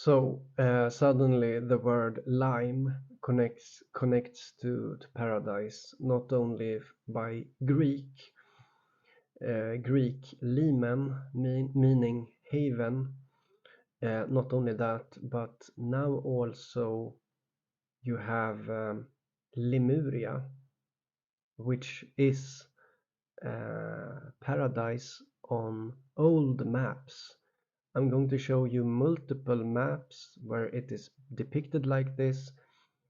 Suddenly the word lime connects to paradise, not only by Greek limen, meaning haven, not only that, but now also you have Lemuria, which is paradise on old maps. I'm going to show you multiple maps where it is depicted like this.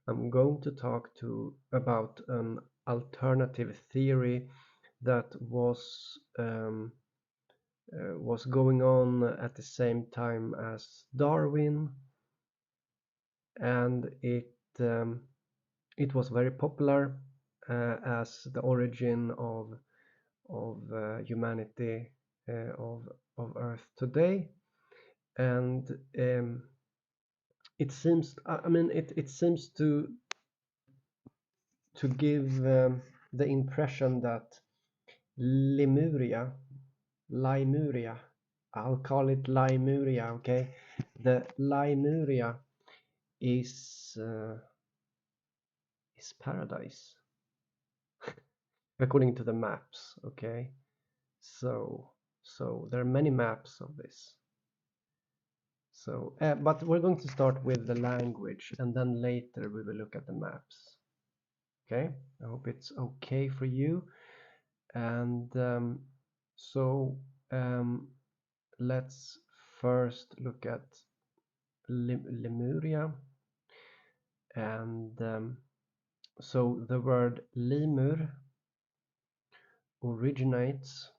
I'm going to talk about an alternative theory that was going on at the same time as Darwin, and it was very popular as the origin of humanity, of Earth today. And it seems, I mean, it seems to give the impression that Lemuria, I'll call it Limuria, okay? The Limuria is paradise, according to the maps, okay? So there are many maps of this. So, but we're going to start with the language, and then later we will look at the maps. Okay, I hope it's okay for you. And let's first look at Lemuria. And so the word lemur originates,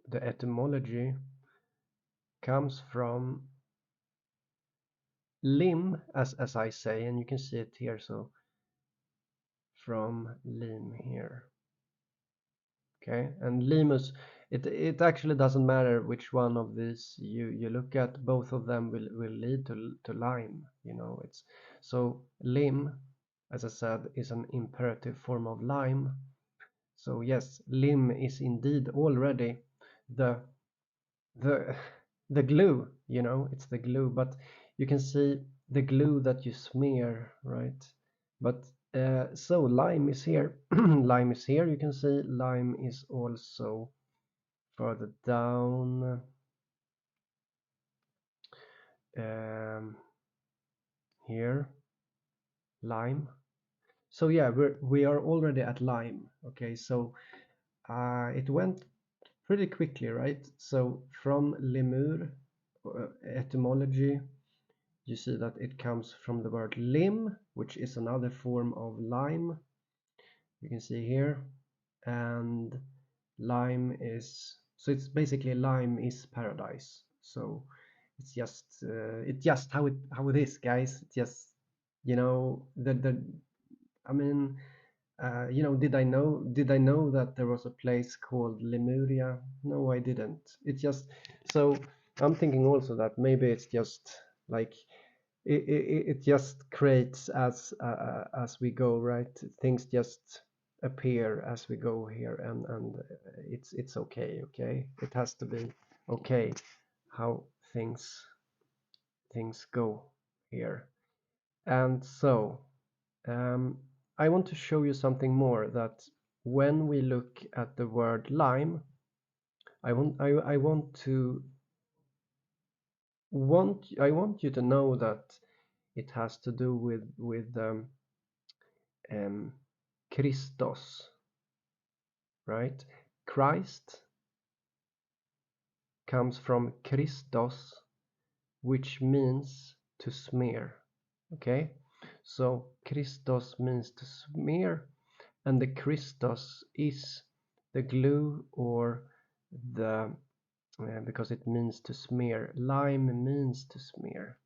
the etymology comes from lim, as I say, and you can see it here. So from lim here. Okay, and limus, it actually doesn't matter which one of these you look at. Both of them will lead to lime. You know, it's so lim, as I said, is an imperative form of lime. So yes, lim is indeed already the glue. You know, it's the glue, but you can see the glue that you smear, right? But so lime is here. Lime is here. You can see lime is also further down. Here, lime. So yeah, we are already at lime. Okay, so it went pretty quickly, right? So from lemur, etymology, you see that it comes from the word lim, which is another form of lime. You can see here, and lime is, so it's basically lime is paradise. So it's just how it is, guys. It's just, you know, I mean, you know, did I know that there was a place called Lemuria? No, I didn't. It's just, so I'm thinking also that maybe it's just like it just creates as we go, right? Things just appear as we go here, and it's okay. It has to be okay how things go here. And so I want to show you something more, that when we look at the word lime, I want you to know that it has to do with Christos, right? Christ comes from Christos, which means to smear. Okay, so Christos means to smear, and the Christos is the glue, or the because it means to smear. Lime means to smear.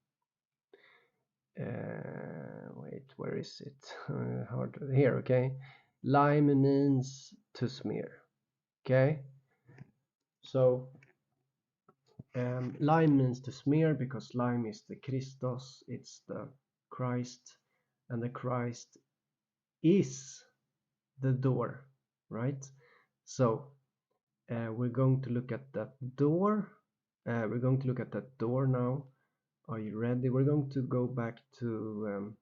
Wait, where is it? Hard here. Okay, lime means to smear. Okay, so lime means to smear because lime is the Christos, it's the Christ, and the Christ is the door, right? So we're going to look at that door. We're going to look at that door now, Are you ready? We're going to go back to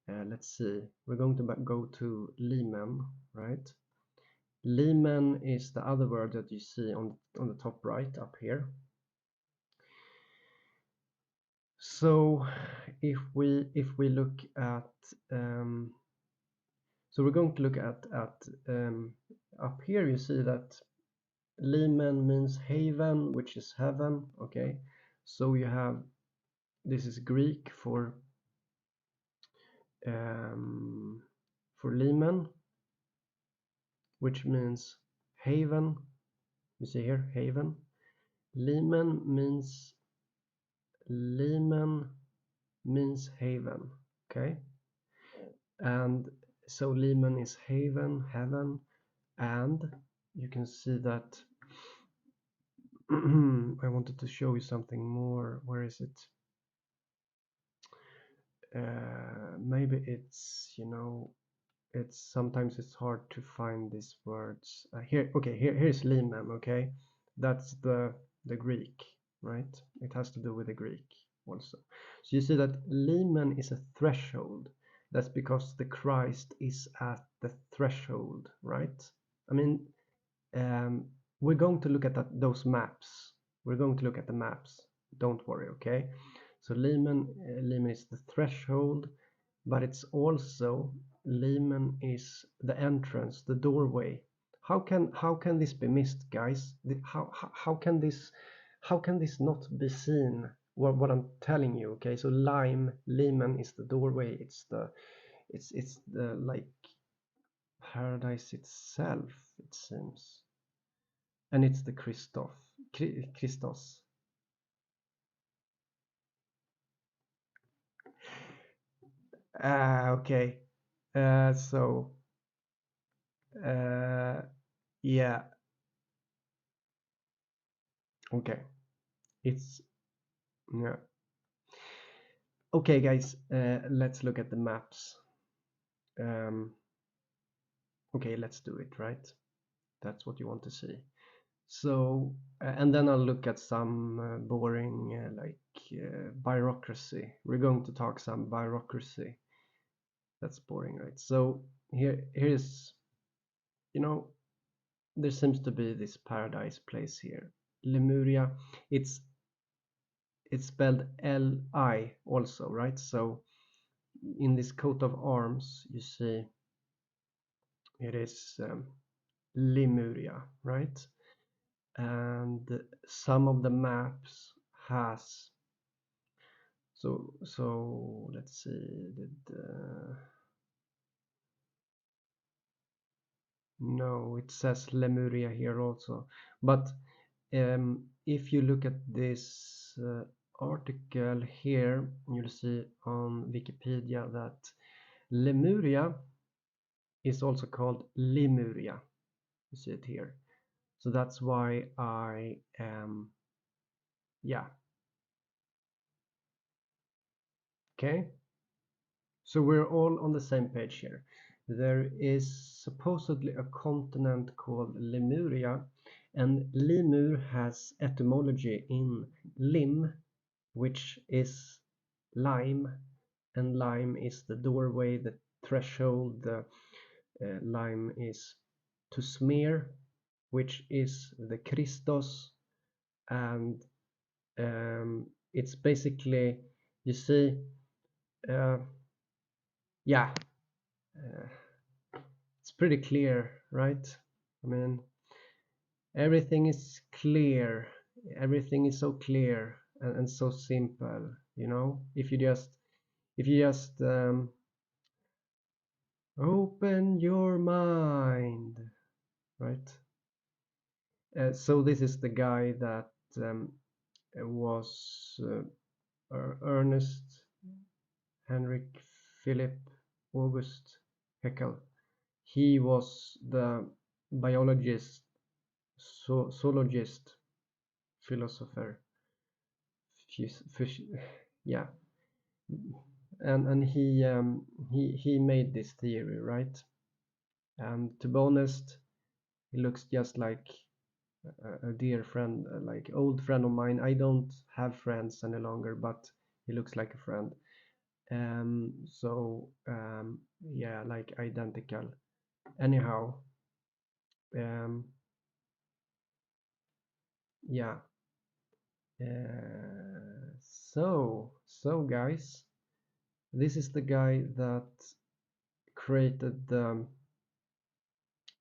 let's see. We're going to go to limen, right? Limen is the other word that you see on the top right up here. So if we look at so we're going to look at up here, you see that limen means haven, which is heaven. Okay, so you have, this is Greek for limen, which means haven. You see here, haven. Limen means haven. Okay, and so limen is haven, heaven, and you can see that I wanted to show you something more. Where is it? Maybe it's, you know, it's sometimes it's hard to find these words here. Okay, here's limen. Okay, that's the Greek, right? It has to do with the Greek also. So you see that limen is a threshold. That's because the Christ is at the threshold, right? I mean, we're going to look at those maps. We're going to look at the maps. Don't worry, okay? So limen is the threshold, but it's also, limen is the entrance, the doorway. How can this be missed, guys? How can this not be seen? What I'm telling you, okay? So limen is the doorway. It's the like paradise itself, it seems. And it's the Christos. Okay. So yeah. Okay. It's, yeah. Okay, guys. Let's look at the maps. Okay, let's do it, right? That's what you want to see. So, and then I'll look at some boring bureaucracy. We're going to talk some bureaucracy. That's boring, right? So here's, you know, there seems to be this paradise place here. Lemuria, it's spelled L-I also, right? So in this coat of arms, you see it is Lemuria, right? And some of the maps has, so let's see, no, it says Lemuria here also, but if you look at this article here, you'll see on Wikipedia that Lemuria is also called Limuria. You see it here. So that's why I yeah. Okay. So we're all on the same page here. There is supposedly a continent called Lemuria, and Lemur has etymology in lim, which is lime, and lime is the doorway, the threshold. The lime is to smear, which is the Christos, and it's basically, you see, yeah, it's pretty clear, right? I mean, everything is clear, everything is so clear and so simple, you know, if you just open your mind, right? So this is the guy that was Ernest Henrik Philip August Haeckel. He was the biologist, zoologist, philosopher, yeah, and he made this theory, right? And to be honest, he looks just like a dear friend, like old friend of mine. I don't have friends any longer, but he looks like a friend. So yeah, like identical. Anyhow, um, yeah. So guys, this is the guy that created the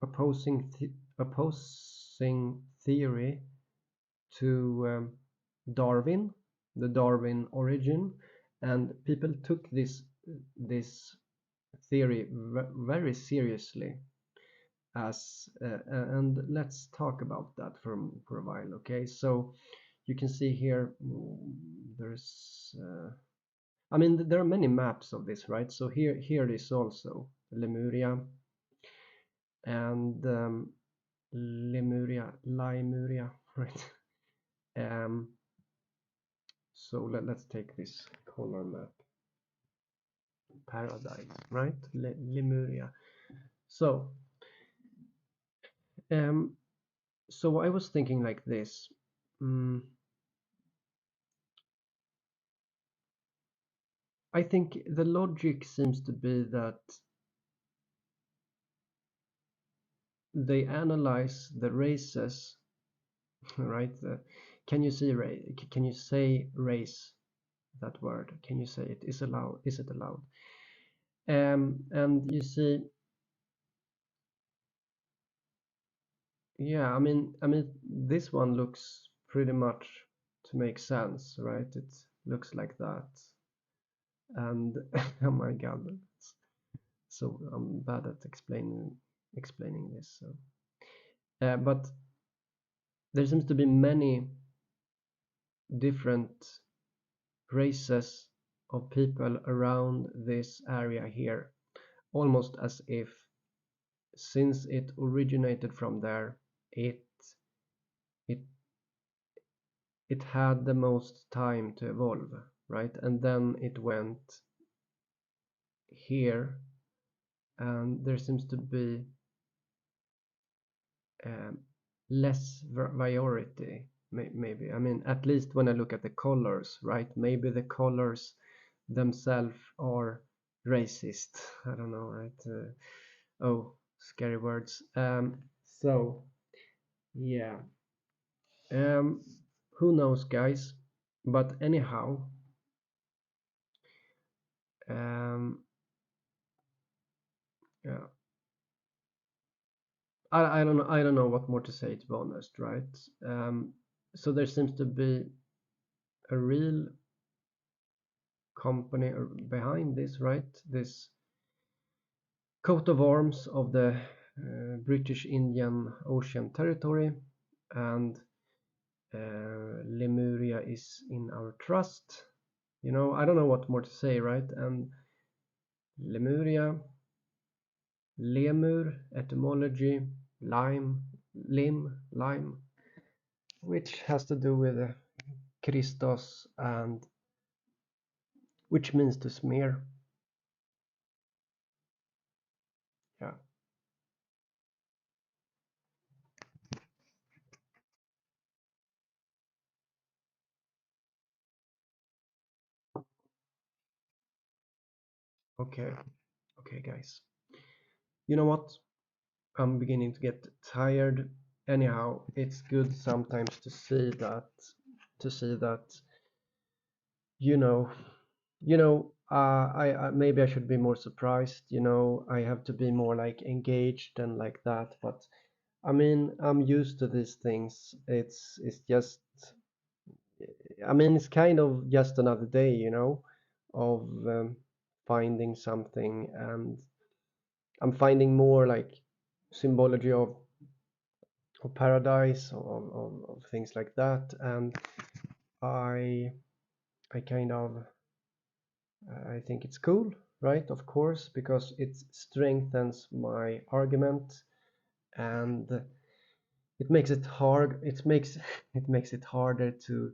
opposing opposing theory to Darwin, the Darwin origin, and people took this theory very seriously. As and let's talk about that for a while. Okay, so you can see here there's I mean there are many maps of this, right? So here it is also Lemuria and Limuria, right? um, so let's take this color map, paradise, right? Lemuria. So um, so I was thinking like this. mm, I think the logic seems to be that they analyze the races, right? Can you see Can you say race? That word? Can you say it? Is allowed? Is it allowed? And you see, yeah. I mean, this one looks pretty much to make sense, right? It looks like that, and oh my God, so I'm bad at explaining this. So, but there seems to be many different races of people around this area here, almost as if since it originated from there, it it it had the most time to evolve, right? And then it went here, and there seems to be um, less variety, maybe. I mean, at least when I look at the colors, right? Maybe the colors themselves are racist. I don't know, right? Oh, scary words. So yeah, um, who knows, guys? But anyhow, um, yeah, I don't know what more to say, to be honest, right? So there seems to be a real company behind this, right? This coat of arms of the British Indian Ocean Territory, and Lemuria is in our trust. You know, I don't know what more to say, right? And Lemuria, Lemur, etymology, lime, which has to do with Christos, and which means to smear. Yeah. Okay. Okay, guys. You know what? I'm beginning to get tired. Anyhow, it's good sometimes to see that, you know, I maybe I should be more surprised, I have to be more like engaged and like that, but I mean, I'm used to these things. It's just, I mean, it's kind of just another day, of finding something, and I'm finding more like symbology of paradise, of things like that, and I I kind of I think it's cool, right? Of course, because it strengthens my argument, and it makes it hard. It makes it makes it harder to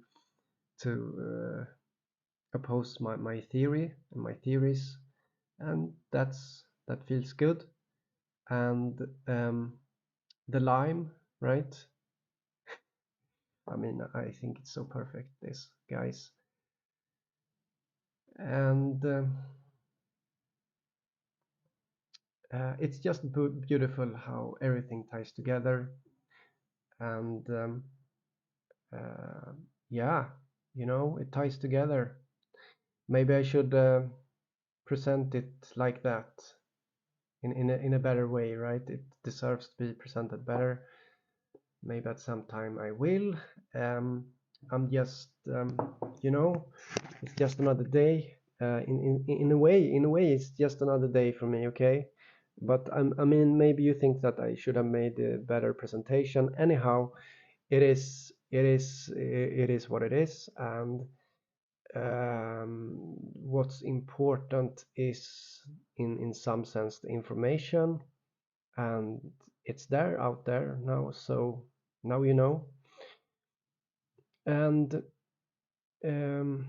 oppose my theory and my theories, and that feels good. And the lime, right? I mean, I think it's so perfect, this, guys. And it's just beautiful how everything ties together. And yeah, you know, it ties together. Maybe I should present it like that, in a better way, right? It deserves to be presented better. Maybe at some time I will. I'm just, you know, it's just another day. In a way, it's just another day for me. Okay, but I mean, maybe you think that I should have made a better presentation. Anyhow, it is what it is, and what's important is, in some sense, the information, and it's there, out there now. So now you know. And um,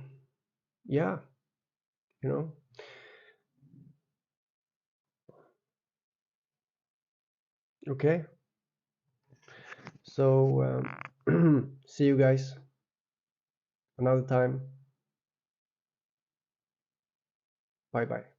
yeah, you know. Okay, so see you guys another time. Bye bye.